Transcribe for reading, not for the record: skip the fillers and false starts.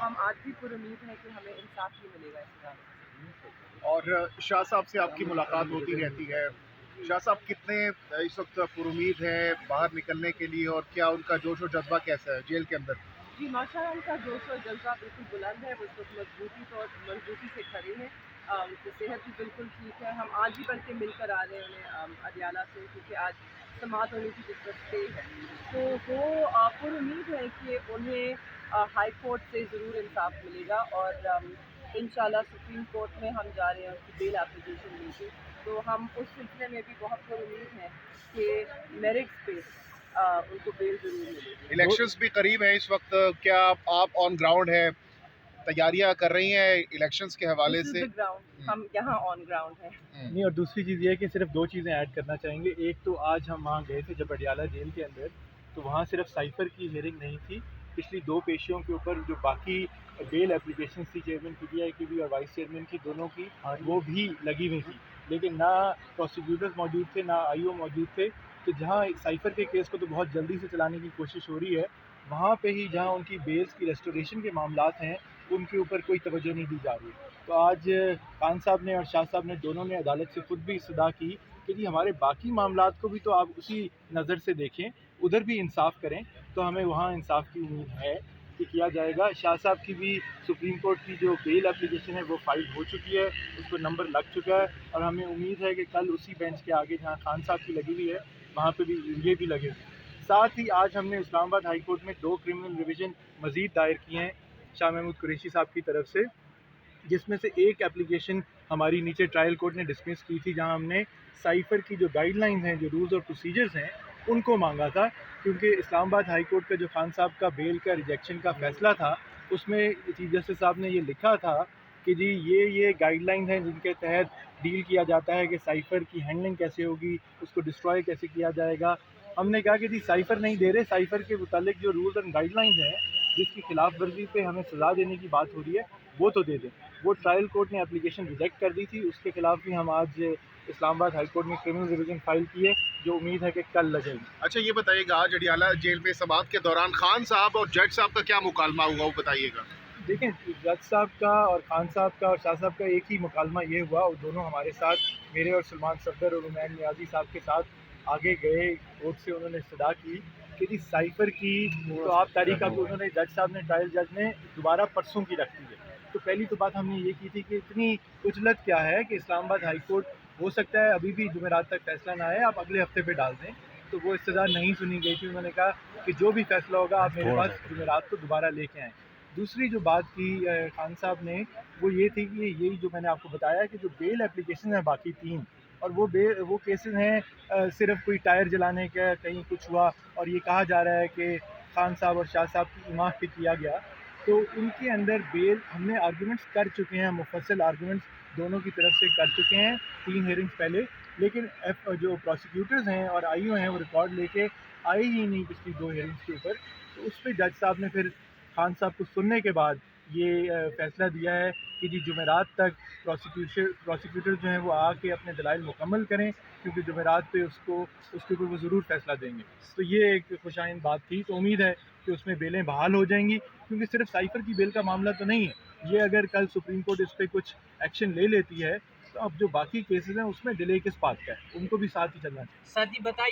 ہم آج بھی پرامید ہیں کہ ہمیں انصاف ہی ملے گا اس عدالت اور شاہ صاحب سے آپ کی ملاقات ہوتی رہتی ہے، سے۔ شاہ صاحب کتنے اس وقت پرامید ہیں باہر نکلنے کے لیے، اور کیا ان کا جوش و جذبہ کیسا ہے جیل کے اندر؟ جی ماشاء اللہ، ان کا جوش و جذبہ بالکل بلند ہے، وہ اس وقت مضبوطی سے کھڑے ہیں، ان کی صحت بھی بالکل ٹھیک ہے۔ ہم آج بھی بلکہ مل کر آ رہے ہیں انہیں اڈیالہ سے، کیونکہ آج سماعت ہونے کی جس پہ ہے، تو وہ پر امید ہے کہ انہیں ہائی کورٹ سے ضرور انصاف ملے گا، اور انشاءاللہ سپریم کورٹ میں ہم جا رہے ہیں ان کی بیل اپلیکیشن لے کے، تو ہم اس سلسلے میں بھی بہت پر امید ہیں کہ میرٹس پہ ان کو بیل ضرور ملے گی۔ الیکشنز بھی قریب ہیں اس وقت، کیا آپ آن گراؤنڈ ہیں، تیاریاں کر رہی ہیں الیکشنز کے حوالے This is سے؟ the ground. ہم یہاں آن گراؤنڈ ہیں۔ نہیں، اور دوسری چیز یہ ہے کہ صرف دو چیزیں ایڈ کرنا چاہیں گے۔ ایک تو آج ہم وہاں گئے تھے جب اڈیالہ جیل کے اندر، تو وہاں صرف سائفر کی ہیئرنگ نہیں تھی، پچھلی دو پیشیوں کے اوپر جو باقی بیل اپلیکیشنز تھی چیئرمین پی ٹی آئی کی بھی اور وائس چیئرمین کی دونوں کی، وہ بھی لگی ہوئی تھی، لیکن نہ پروسیکیوٹرز موجود تھے نہ آئی او موجود تھے۔ تو جہاں سائفر کے کیس کو تو بہت جلدی سے چلانے کی کوشش ہو رہی ہے، وہاں پہ ہی جہاں ان کی بیلز کی ریسٹوریشن کے معاملات ہیں ان کے اوپر کوئی توجہ نہیں دی جا رہی۔ تو آج خان صاحب نے اور شاہ صاحب نے دونوں نے عدالت سے خود بھی استدعا کی کہ جی ہمارے باقی معاملات کو بھی تو آپ اسی نظر سے دیکھیں، ادھر بھی انصاف کریں، تو ہمیں وہاں انصاف کی امید ہے کہ کیا جائے گا۔ شاہ صاحب کی بھی سپریم کورٹ کی جو بیل اپلیکیشن ہے وہ فائل ہو چکی ہے، اس کو نمبر لگ چکا ہے، اور ہمیں امید ہے کہ کل اسی بینچ کے آگے جہاں خان صاحب کی لگی ہوئی ہے وہاں پہ بھی یہ بھی لگے ہوئے۔ ساتھ ہی آج ہم نے اسلام آباد ہائی کورٹ میں 2 کرمنل ریویژن مزید دائر کیے ہیں شاہ محمود قریشی صاحب کی طرف سے، جس میں سے ایک اپلیکیشن ہماری نیچے ٹرائل کورٹ نے ڈسمس کی تھی، جہاں ہم نے سائفر کی جو گائیڈ لائنز ہیں، جو رولز اور پروسیجرز ہیں، ان کو مانگا تھا، کیونکہ اسلام آباد ہائی کورٹ کا جو خان صاحب کا بیل کا ریجیکشن کا فیصلہ تھا، اس میں چیف جسٹس صاحب نے یہ لکھا تھا کہ جی یہ گائیڈ لائنز ہیں جن کے تحت ڈیل کیا جاتا ہے کہ سائفر کی ہینڈلنگ کیسے ہوگی، اس کو ڈسٹروائے کیسے کیا جائے گا۔ ہم نے کہا کہ جی سائفر نہیں دے رہے، سائفر کے متعلق جو رولز اینڈ گائیڈ لائنز ہیں جس کی خلاف ورزی پہ ہمیں سزا دینے کی بات ہو رہی ہے وہ تو دے دیں۔ وہ ٹرائل کورٹ نے اپلیکیشن ریجیکٹ کر دی تھی، اس کے خلاف بھی ہم آج اسلام آباد ہائی کورٹ میں کرمنل ریویژن فائل کی ہے، جو امید ہے کہ کل لگے گی۔ اچھا یہ بتائیے گا، آج اڈیالہ جیل میں سماعت کے دوران خان صاحب اور جج صاحب کا کیا مکالمہ ہوا، وہ بتائیے گا۔ دیکھیں، جج صاحب کا اور خان صاحب کا اور شاہ صاحب کا ایک ہی مکالمہ یہ ہوا، اور دونوں ہمارے ساتھ، میرے اور سلمان صفدر اور عمین نیازی صاحب کے ساتھ آگے گئے کورٹ سے، انہوں نے استدعا کی کہ جی سائفر کی تو آپ تاریخ اب انہوں نے جج صاحب نے ٹرائل جج نے دوبارہ پرسوں کی رکھ دی ہے۔ تو پہلی تو بات ہم نے یہ کی تھی کہ اتنی عجلت کیا ہے کہ اسلام آباد ہائی کورٹ ہو سکتا ہے ابھی بھی جمعرات تک فیصلہ نہ آئے، آپ اگلے ہفتے پہ ڈال دیں، تو وہ استدعا نہیں سنی گئی تھی۔ انہوں نے کہا کہ جو بھی فیصلہ ہوگا آپ میرے پاس جمعرات کو دوبارہ لے کے آئیں۔ دوسری جو بات کی خان صاحب نے وہ یہ تھی کہ یہی جو میں نے آپ کو بتایا کہ جو بیل اپلیکیشن ہیں باقی 3، اور وہ کیسز ہیں صرف کوئی ٹائر جلانے کا کہیں کچھ ہوا اور یہ کہا جا رہا ہے کہ خان صاحب اور شاہ صاحب کی ایما پہ کیا گیا، تو ان کے اندر بیل ہم نے آرگومنٹس کر چکے ہیں، مفصل آرگومنٹس دونوں کی طرف سے کر چکے ہیں 3 ہیئرنگس پہلے، لیکن جو پروسیکیوٹرز ہیں اور آئی او ہیں وہ ریکارڈ لے کے آئے ہی نہیں پچھلی 2 ہیئرنگس کے اوپر۔ تو اس پہ جج صاحب نے پھر خان صاحب کو سننے کے بعد یہ فیصلہ دیا ہے کہ جی جمعرات تک پروسیکیوٹر جو ہیں وہ آ کے اپنے دلائل مکمل کریں، کیونکہ جمعرات پہ اس کے اوپر وہ ضرور فیصلہ دیں گے۔ تو یہ ایک خوشائند بات تھی، تو امید ہے کہ اس میں بیلیں بحال ہو جائیں گی، کیونکہ صرف سائفر کی بیل کا معاملہ تو نہیں ہے یہ، اگر کل سپریم کورٹ اس پہ کچھ ایکشن لے لیتی ہے تو اب جو باقی کیسز ہیں اس میں ڈیلے کس بات کا ہے، ان کو بھی ساتھ ہی چلنا چاہیے۔ ساتھ ہی بتائیے